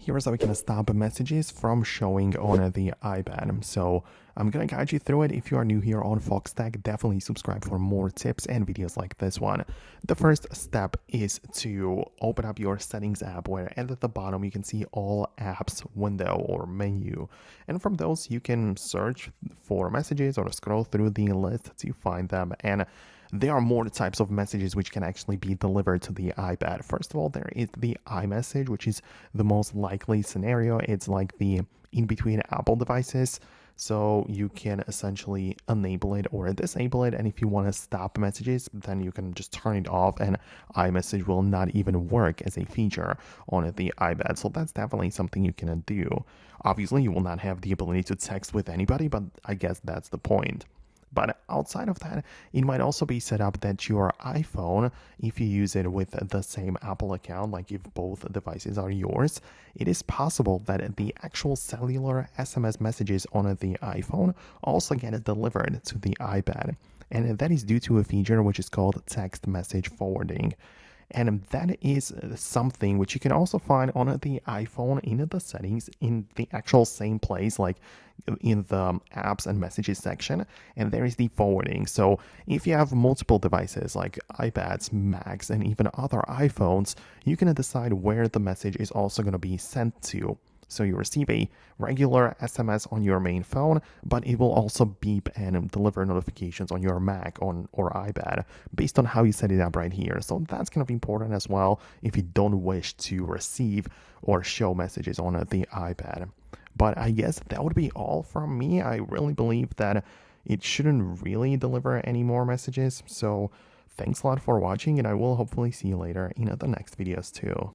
Here's how we can stop messages from showing on the iPad. So I'm gonna guide you through it. If you are new here on Foxtecc, definitely subscribe for more tips and videos like this one. The first step is to open up your settings app, where at the bottom you can see all apps window or menu. And from those you can search for messages or scroll through the list to find them. And there are more types of messages which can actually be delivered to the iPad. First of all, there is the iMessage, which is the most likely scenario. It's like the in-between Apple devices. So you can essentially enable it or disable it. And if you want to stop messages, then you can just turn it off and iMessage will not even work as a feature on the iPad. So that's definitely something you can do. Obviously, you will not have the ability to text with anybody, but I guess that's the point. But outside of that, it might also be set up that your iPhone, if you use it with the same Apple account, like if both devices are yours, it is possible that the actual cellular SMS messages on the iPhone also get delivered to the iPad. And that is due to a feature which is called text message forwarding. And that is something which you can also find on the iPhone in the settings in the actual same place, like in the apps and messages section. And there is the forwarding. So if you have multiple devices like iPads, Macs, and even other iPhones, you can decide where the message is also going to be sent to. So you receive a regular SMS on your main phone, but it will also beep and deliver notifications on your Mac or iPad based on how you set it up right here. So that's kind of important as well if you don't wish to receive or show messages on the iPad. But I guess that would be all from me. I really believe that it shouldn't really deliver any more messages. So thanks a lot for watching, and I will hopefully see you later in the next videos too.